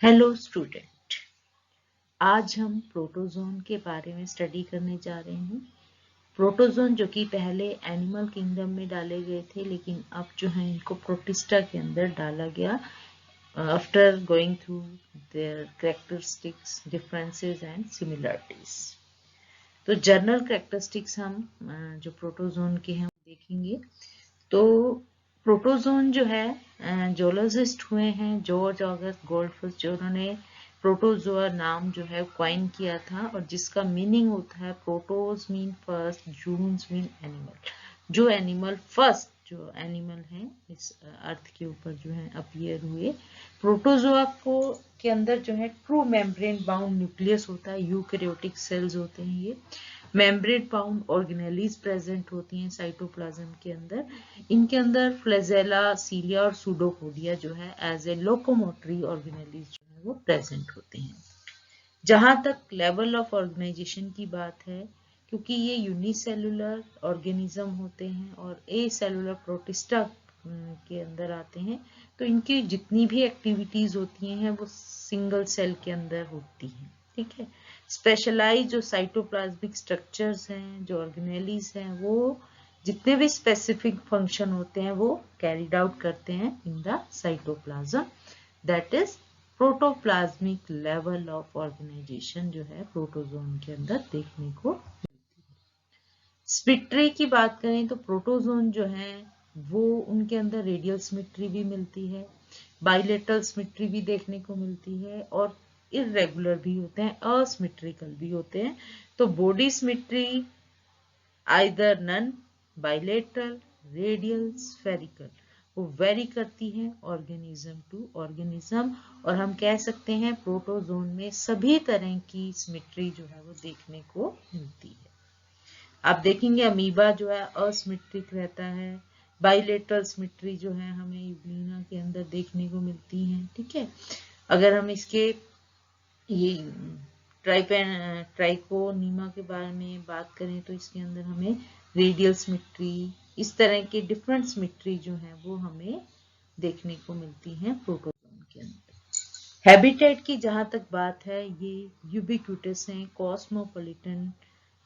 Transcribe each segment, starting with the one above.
Hello student, आज हम protozoan के बारे में स्टडी करने जा रहे हैं। प्रोटोजोन जो कि पहले एनिमल किंगडम में डाले गए थे, लेकिन अब जो है इनको प्रोटिस्टा के अंदर डाला गया after going through their characteristics, differences and similarities. तो जनरल कैरेक्टरिस्टिक्स हम जो प्रोटोजोन के हैं देखेंगे। तो प्रोटोजोन जो है, जोलॉजिस्ट हुए हैं जॉर्ज ऑगस्ट गोल्डफिश, जो उन्होंने प्रोटोजोआ नाम जो है क्वाइन किया था, और जिसका मीनिंग होता है प्रोटोज मीन फर्स्ट, जून्स मीन एनिमल। जो एनिमल फर्स्ट जो एनिमल है इस अर्थ के ऊपर जो है अपीयर हुए। प्रोटोजोआ को के अंदर जो है ट्रू मेम्ब्रेन बाउंड न्यूक्लियस होता है, यूकैरियोटिक सेल्स होते हैं ये। मेम्ब्रेन बाउंड ऑर्गेनेलीज प्रेजेंट होती हैं साइटोप्लाज्म के अंदर। इनके अंदर फ्लैजेला, सीलिया और सूडोपोडिया जो है एज ए लोकोमोटरी ऑर्गेनेलीज जो है वो प्रेजेंट होते हैं। जहां तक लेवल ऑफ ऑर्गेनाइजेशन की बात है, क्योंकि ये यूनिसेलुलर ऑर्गेनिज्म होते हैं और ए सेलुलर प्रोटिस्टा के अंदर आते हैं, तो इनकी जितनी भी एक्टिविटीज होती हैं वो सिंगल सेल के अंदर होती हैं। ठीक है। स्पेशलाइज जो साइटोप्लाज्मिक स्ट्रक्चर्स हैं, जो ऑर्गेनेलीज हैं, वो जितने भी स्पेसिफिक फंक्शन होते हैं वो कैरिड आउट करते हैं in the cytoplasm. That is protoplasmic level of organisation जो है प्रोटोजोन के अंदर देखने को। सिमेट्री की बात करें तो प्रोटोजोन जो है वो उनके अंदर रेडियल सिमेट्री भी मिलती है, बाइलेटरल सिमेट्री भी देखने को मिलती है, और इरेगुलर भी होते हैं, असिमेट्रिकल भी होते हैं। तो body symmetry either none, bilateral, radial, spherical, वो वेरी करती है ऑर्गेनिज्म टू ऑर्गेनिज्म, और हम कह सकते हैं प्रोटोजोन में सभी तरह की सिमेट्री जो है वो देखने को मिलती है। आप देखेंगे अमीबा जो है असिमेट्रिक रहता है, बाइलेटरल सिमेट्री जो है हमें यूग्लिना के अंदर देखने को मिलती है। ठीक है। अगर हम इसके ये ट्राइकोनीमा के बारे में बात करें तो इसके अंदर हमें रेडियल सिमेट्री, इस तरह के डिफरेंट सिमेट्री जो है वो हमें देखने को मिलती हैं प्रोटोजोन के अंदर। हैबिटेट की जहां तक बात है, ये यूबिक्यूटस हैं, कॉस्मोपॉलिटन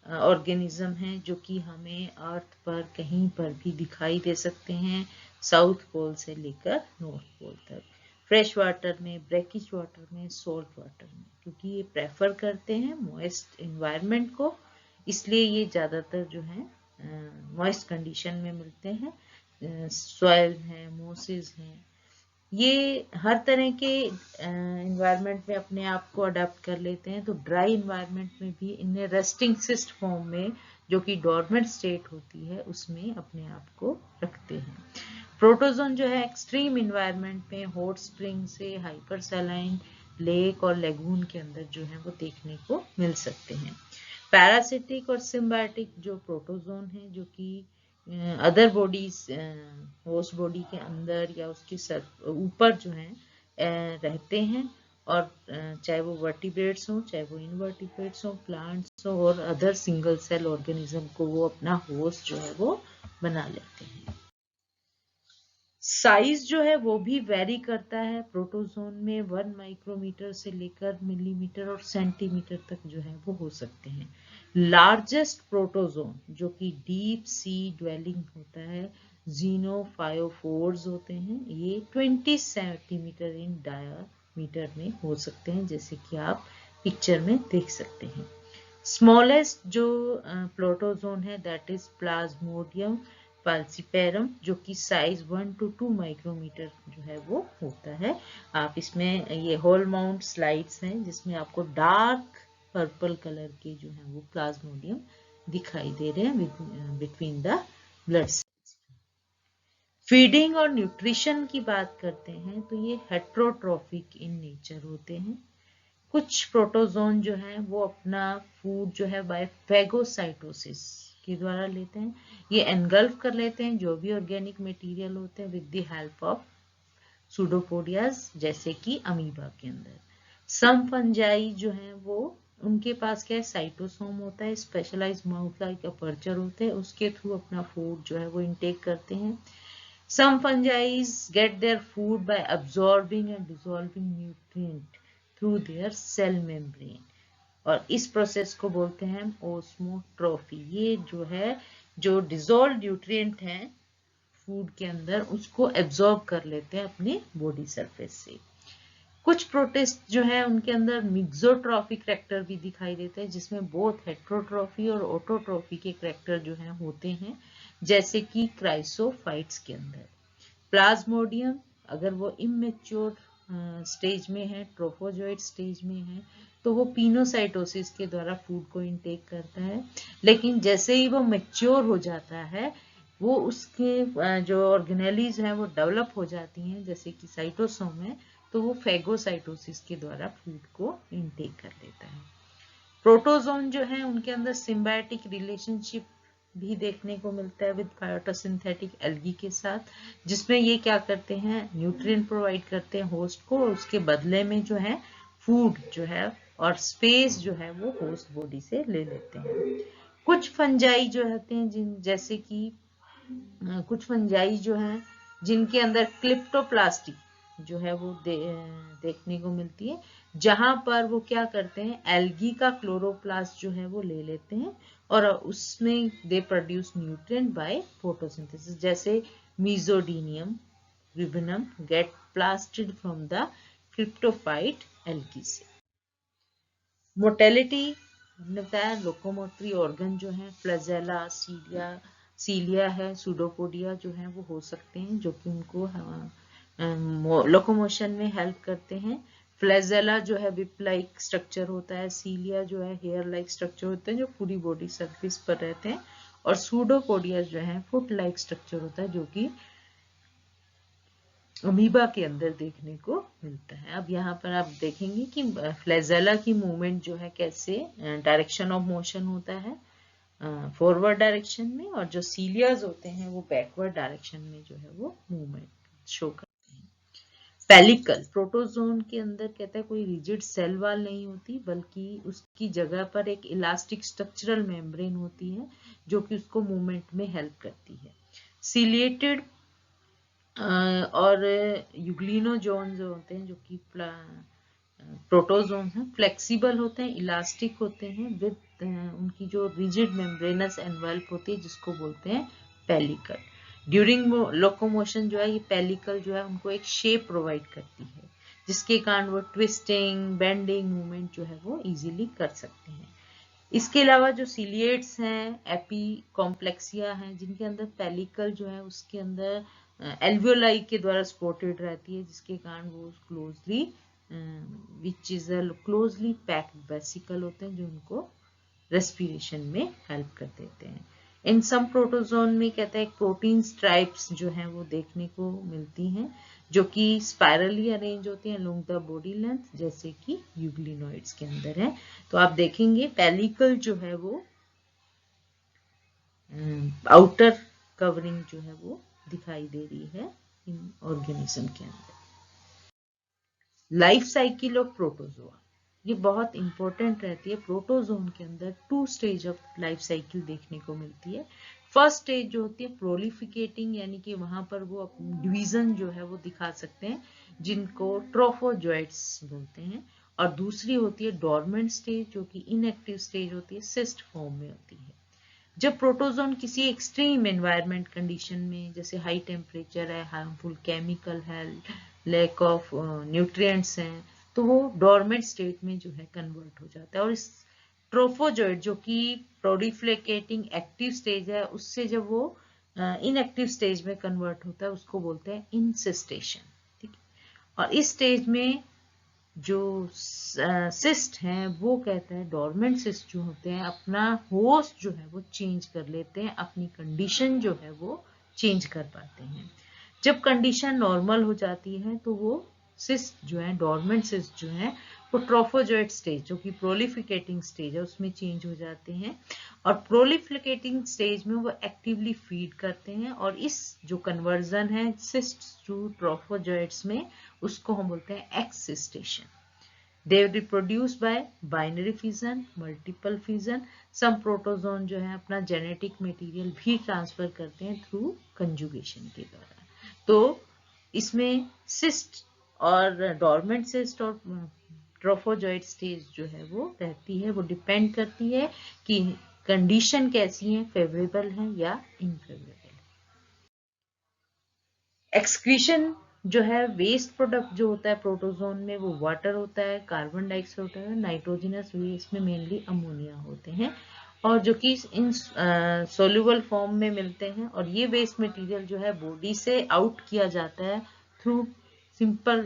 ऑर्गेनिज्म हैं, जो कि हमें अर्थ पर कहीं पर भी दिखाई दे सकते हैं, साउथ पोल से लेकर नॉर्थ पोल तक। फ्रेश वाटर में, ब्रैकिश वाटर में, सॉल्ट वाटर में, क्योंकि ये प्रेफर करते हैं मॉइस्ट एनवायरनमेंट को, इसलिए ये ज़्यादातर जो है मॉइस्ट कंडीशन में मिलते हैं। सॉइल है, मोसेस हैं, ये हर तरह के एनवायरनमेंट में अपने आप को अडेप्ट कर लेते हैं। तो ड्राई एनवायरनमेंट में भी इन्हें रेस्टिंग सिस्ट फॉर्म में, जो कि डॉर्मेंट स्टेट होती है, उसमें अपने आप को रखते हैं। प्रोटोजोन जो है एक्सट्रीम एनवायरनमेंट में हॉट स्प्रिंग से हाइपर सैलाइन लेक और लेगून के अंदर जो है वो देखने को मिल सकते हैं। पैरासिटिक और सिम्बायोटिक जो प्रोटोजोन है, जो कि अदर बॉडीज, होस्ट बॉडी के अंदर या उसके ऊपर जो है रहते हैं, और चाहे वो वर्टिब्रेट्स हो, चाहे वो इनवर्टिब्रेट्स हो, प्लांट्स हो, और अदर सिंगल सेल ऑर्गेनिज्म को वो अपना होस्ट जो है वो बना लेते हैं। साइज जो है वो भी वेरी करता है प्रोटोजोन में, 1 माइक्रोमीटर से लेकर मिलीमीटर और सेंटीमीटर तक जो है वो हो सकते हैं। लार्जेस्ट प्रोटोजोन जो कि डीप सी ड्वेलिंग होता है, ज़ीनोफायोफोर्स होते हैं, ये 20 सेंटीमीटर इन डायामीटर में हो सकते हैं, जैसे कि आप पिक्चर में देख सकते हैं। स्मॉलेस्ट जो प्रोटोजोन है दैट इज प्लाज्मोडियम फाल्सिपेरम, जो कि साइज 1 to 2 माइक्रोमीटर जो है वो होता है। आप इसमें ये होल माउंट स्लाइड्स हैं जिसमें आपको डार्क पर्पल कलर के जो है वो प्लाज्मोडियम दिखाई दे रहे हैं between the blood cells. Feeding और न्यूट्रिशन की बात करते हैं तो ये हेट्रोट्रोफिक इन नेचर होते हैं। कुछ प्रोटोजोन जो है वो अपना फूड जो है बाय फेगोसाइटोसिस के द्वारा लेते हैं। ये एनगल्फ कर लेते हैं जो भी ऑर्गेनिक मटेरियल होते हैं विद द हेल्प ऑफ सूडोपोडियाज, जैसे कि अमीबा के अंदर। सम फंजाई जो है वो उनके पास क्या है, साइटोसोम होता है, स्पेशलाइज माउथ लाइक अपर्चर होते हैं, उसके थ्रू अपना फूड जो है वो इनटेक करते हैं। Some fungi get their food by absorbing and dissolving nutrient through their cell membrane, और इस प्रोसेस को बोलते हैं हम ओस्मोट्रॉफी। ये जो है, जो डिजोल्व न्यूट्रिएंट हैं फूड के अंदर, उसको एब्जॉर्ब कर लेते हैं अपने बॉडी सरफेस से। कुछ प्रोटिस्ट जो है उनके अंदर मिक्सोट्रॉफी करैक्टर भी दिखाई देते हैं, जिसमें बोथ हेट्रोट्रॉफी और ऑटोट्रॉफी के करैक्टर जो है होते हैं, जैसे कि क्राइसोफाइट्स के अंदर। प्लाज्मोडियम अगर वो इमेच्योर स्टेज में है, ट्रोफोजोइड स्टेज में है, तो वो पिनोसाइटोसिस के द्वारा फूड को इनटेक करता है। लेकिन जैसे ही वो मैच्योर हो जाता है, वो उसके जो ऑर्गेनेलीज हैं वो डेवलप हो जाती हैं, जैसे कि साइटोसोम है, तो वो फेगोसाइटोसिस के द्वारा फूड को इनटेक कर लेता है। प्रोटोजोन जो है उनके अंदर सिम्बायोटिक रिलेशनशिप भी देखने को मिलता है विद फाइटोसिंथेटिक एल्गी के साथ, जिसमें ये क्या करते हैं, न्यूट्रिएंट प्रोवाइड करते हैं होस्ट को, और उसके बदले में जो है फूड जो है और स्पेस जो है वो होस्ट बॉडी से ले लेते हैं। कुछ फंजाई जो होते हैं जैसे कि कुछ फंजाई जो हैं जिनके अंदर क्लिप्टोप्लास्टी जो है वो देखने को मिलती है, जहां पर वो क्या करते हैं, एल्गी का क्लोरोप्लास्ट जो है वो ले लेते हैं और उसमें they produce nutrient by photosynthesis, जैसे मीजोडीनियम रिबनम गेट प्लास्टेड फ्रॉम द क्रिप्टोफाइट एल्गी से। मोटेलिटी हमने बताया, लोकोमोटरी ऑर्गन जो है फ्लैजेला, सीलिया है, सूडोपोडिया जो है वो हो सकते हैं, जो कि उनको लोकोमोशन में हेल्प करते हैं। फ्लैजेला जो है विप लाइक स्ट्रक्चर होता है, सीलिया जो है हेयर लाइक स्ट्रक्चर होते हैं जो पूरी बॉडी सरफेस पर रहते हैं, और सूडोपोडिया जो है फुट लाइक स्ट्रक्चर होता है जो कि अमीबा के अंदर देखने को मिलता है। अब यहाँ पर आप देखेंगे कि फ्लैजेला की मूवमेंट जो है कैसे डायरेक्शन ऑफ मोशन होता है फॉरवर्ड डायरेक्शन में, और जो सीलियाज होते हैं वो बैकवर्ड डायरेक्शन में जो है वो मूवमेंट शो करते हैं। पेलिकल प्रोटोजोन के अंदर कहता है कोई रिजिड सेल वॉल नहीं होती, बल्कि उसकी जगह पर एक इलास्टिक स्ट्रक्चरल मेम्ब्रेन होती है जो कि उसको मूवमेंट में हेल्प करती है। सिलिएटेड और यूग्लिनोजोन जो होते हैं, जो कि प्रोटोजोन है, फ्लेक्सिबल होते हैं, इलास्टिक होते हैं विद उनकी जो रिजिड मेम्ब्रेनस एनवेल्प होती है, जिसको बोलते हैं पेलिकल। ड्यूरिंग लोकोमोशन जो है ये पेलिकल जो है उनको एक शेप प्रोवाइड करती है, जिसके कारण वो ट्विस्टिंग बेंडिंग मूवमेंट जो है वो इजीली कर सकते हैं। इसके अलावा जो सिलिएट्स हैं, एपी कॉम्प्लेक्सिया हैं, जिनके अंदर पेलिकल जो है उसके अंदर एल्वियोलाई के द्वारा सपोर्टेड रहती है, जिसके कारण वो closely which is closely packed vesicle होते हैं जो उनको रेस्पिरेशन में हेल्प कर देते हैं। इन सम प्रोटोजोन में कहता है प्रोटीन स्ट्राइप्स जो हैं वो देखने को मिलती हैं, जो कि स्पाइरली अरेंज होती हैं अलोंग द बॉडी लेंथ, जैसे कि यूग्लिनोइड्स के अंदर है। तो आप देखेंगे पेलिकल जो है वो आउटर कवरिंग जो है वो दिखाई दे रही है इन ऑर्गेनिज्म के अंदर। लाइफ साइकिल ऑफ प्रोटोजोआ ये बहुत इंपॉर्टेंट रहती है। प्रोटोजोन के अंदर 2 स्टेज ऑफ लाइफ साइकिल देखने को मिलती है। फर्स्ट स्टेज जो होती है प्रोलिफिकेटिंग, यानी कि वहां पर वो डिवीजन जो है वो दिखा सकते हैं, जिनको ट्रोफोजोइट्स बोलते हैं। और दूसरी होती है डोरमेंट स्टेज, जो कि इनएक्टिव स्टेज होती है, सिस्ट फॉर्म में होती है। जब प्रोटोजोन किसी एक्सट्रीम एनवायरमेंट कंडीशन में, जैसे हाई टेम्परेचर है, हार्मफुल केमिकल है, लैक ऑफ न्यूट्रिएंट्स हैं, तो वो डोरमेंट स्टेट में जो है कन्वर्ट हो जाता है। और इस ट्रोफोजोइट जो कि प्रोलिफरेटिंग एक्टिव स्टेज है, उससे जब वो इनएक्टिव स्टेज में कन्वर्ट होता है, उसको बोलते हैं इंसिस्टेशन। ठीक है, और इस स्टेज में जो सिस्ट हैं वो कहते हैं, डोरमेंट सिस्ट जो होते हैं अपना होस्ट जो है वो चेंज कर लेते हैं, अपनी कंडीशन जो है वो चेंज कर पाते हैं। जब कंडीशन नॉर्मल हो जाती है तो वो सिस्ट जो है, डोरमेंट सिस्ट जो है, वो ट्रोफोजोइट स्टेज जो कि प्रोलिफिकेटिंग स्टेज है उसमें चेंज हो जाते हैं। और प्रोलिफिकेटिंग स्टेज में वो एक्टिवली फीड करते हैं, और इस जो कन्वर्जन है सिस्ट टू ट्रोफोजोइट्स में, उसको हम बोलते हैं एक्सिस्टेशन। They reproduce by binary fission, multiple fission. Some protozoan जो है अपना जेनेटिक मटेरियल भी ट्रांसफर करते हैं थ्रू कंजुगेशन के द्वारा। तो इसमें सिस्ट और डॉर्मेंट सिस्ट और ट्रोफोजॉइड स्टेज जो है वो रहती है, वो डिपेंड करती है कि कंडीशन कैसी है, फेवरेबल है या इनफेवरेबल। एक्सक्रीशन जो है, वेस्ट प्रोडक्ट जो होता है प्रोटोजोन में, वो वाटर होता है, कार्बन डाइऑक्साइड होता है, नाइट्रोजनस वेस्ट में मेनली अमोनिया होते हैं, और जो कि इन सोल्यूबल फॉर्म में मिलते हैं। और ये वेस्ट मटेरियल जो है बॉडी से आउट किया जाता है थ्रू सिंपल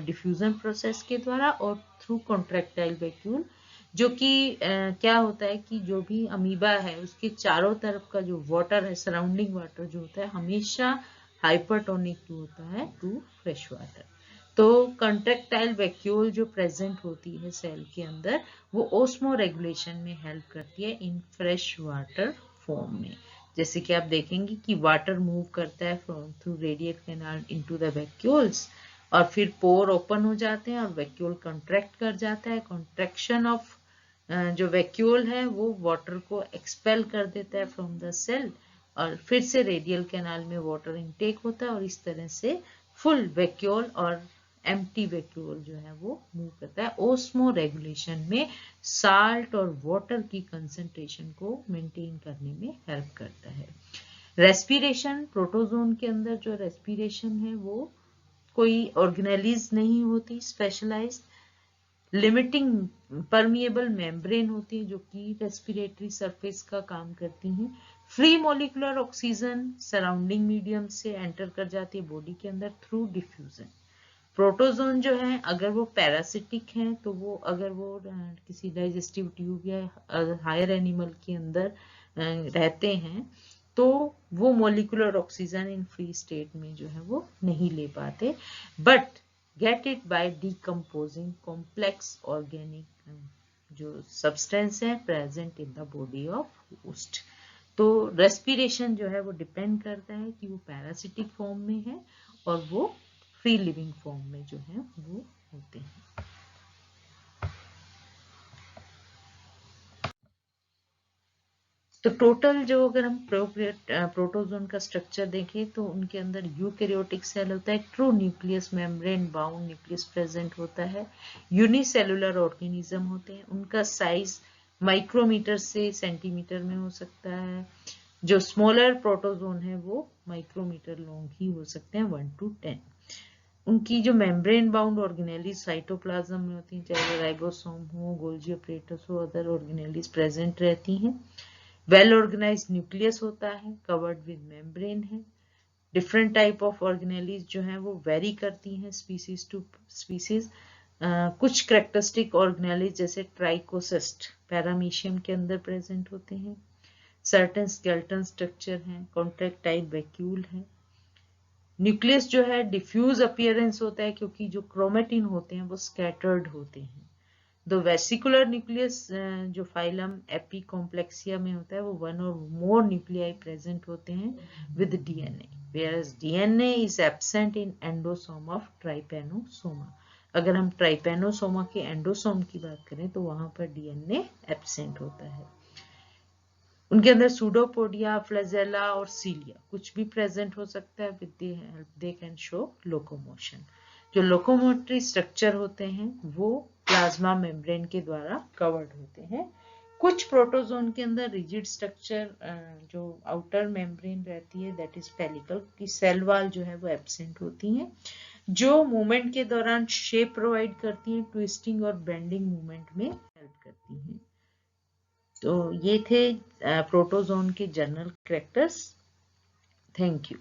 डिफ्यूजन प्रोसेस के द्वारा और थ्रू कॉन्ट्रैक्टाइल वैक्यूल, जो कि क्या होता है कि जो भी अमीबा है उसके चारों तरफ का जो वाटर है, सराउंडिंग वाटर जो होता है, हमेशा हाइपरटोनिक होता है टू फ्रेश वाटर। तो कंट्रैक्टाइल वैक्यूल जो प्रेजेंट होती है सेल के अंदर, वो ओस्मो रेगुलेशन में हेल्प करती है इन फ्रेश वाटर फॉर्म में। जैसे कि आप देखेंगे कि वाटर मूव करता है from through radial canal into the vacuoles, और फिर पोर ओपन हो जाते हैं और वैक्यूल कंट्रैक्ट कर जाता है। कॉन्ट्रैक्शन ऑफ जो वैक्यूल है वो वाटर को एक्सपेल कर देता है फ्रॉम द सेल, और फिर से रेडियल कैनाल में वाटर इनटेक होता है, और इस तरह से फुल वैक्यूल और एम्प्टी वैक्यूल जो है वो मूव करता है। ओस्मो रेगुलेशन में साल्ट और वाटर की कंसंट्रेशन को मेंटेन करने में हेल्प करता है। रेस्पिरेशन, प्रोटोजोन के अंदर जो रेस्पिरेशन है वो कोई ऑर्गेनेलिज नहीं होती स्पेशलाइज्ड, लिमिटिंग परमिएबल मेम्ब्रेन होती है जो कि रेस्पिरेटरी सरफेस का काम करती हैं। Free molecular oxygen surrounding medium से एंटर कर जाती है बॉडी के अंदर थ्रू डिफ्यूजन। प्रोटोजोन जो है अगर वो पैरासिटिक हैं तो वो अगर वो किसी डाइजेस्टिव ट्यूब या हायर एनिमल के अंदर रहते हैं तो वो molecular oxygen in free state में जो है वो नहीं ले पाते, but get it by decomposing complex organic जो substance है present in the body of host। तो respiration जो है वो depend करता है कि वो parasitic form में है और वो free living form में जो है वो होते हैं। तो टोटल जो अगर हम प्रोटोजोन का स्ट्रक्चर देखें तो उनके अंदर यूकैरियोटिक सेल होता है, true nucleus membrane bound nucleus present होता है, यूनिसेलुलर ऑर्गेनिज्म होते हैं, उनका साइज माइक्रोमीटर से सेंटीमीटर में हो सकता है। जो स्मॉलर प्रोटोजोन है वो माइक्रोमीटर लॉन्ग ही हो सकते हैं 1 to 10। उनकी जो मेम्ब्रेन बाउंड ऑर्गेनेलिज साइटोप्लाज्म में होती हैं, चाहे वो राइबोसोम हो, गोल्जी ऑपरेटस हो, अदर ऑर्गेनेलिज प्रेजेंट रहती हैं। वेल ऑर्गेनाइज्ड न्यूक्लियस होता है, कवर्ड विद मेम्ब्रेन है। डिफरेंट टाइप ऑफ ऑर्गेनेलिज जो हैं वो वेरी करती हैं स्पीसीज टू स्पीसीज। कुछ करेक्टरिस्टिक ऑर्गेनेलिज जैसे ट्राइकोसिस्ट पैरामीशियम के अंदर प्रेजेंट होते हैं। सर्टेन स्केलेटन स्ट्रक्चर हैं, कॉन्ट्रैक्टाइल वैक्यूल है। न्यूक्लियस जो है डिफ्यूज अपीयरेंस होता है क्योंकि जो क्रोमेटिन होते हैं वो स्कैटर्ड होते हैं। द वेसिकुलर न्यूक्लियस जो फाइलम एपिकॉम्प्लेक्सिया में होता है वो 1 or more न्यूक्लियाई प्रेजेंट होते हैं with DNA, whereas DNA is absent in endosome of Trypanosoma. अगर हम ट्राइपेनोसोमा के एंडोसोम की बात करें तो वहां पर डीएनए एब्सेंट होता है। उनके अंदर सूडोपोडिया, फ्लैजेला और सीलिया कुछ भी प्रेजेंट हो सकता है, with they can show locomotion. जो लोकोमोटरी स्ट्रक्चर होते हैं वो प्लाज्मा मेम्ब्रेन के द्वारा कवर्ड होते हैं। कुछ प्रोटोजोन के अंदर रिजिड स्ट्रक्चर जो आउटर मेम्ब्रेन रहती है दैट इज पेलिकल की सेल वॉल जो है वो एब्सेंट होती हैं, जो मूवमेंट के दौरान शेप प्रोवाइड करती हैं, ट्विस्टिंग और बेंडिंग मूवमेंट में हेल्प करती हैं। तो ये थे प्रोटोजोन के जनरल कैरेक्टर्स। Thank you.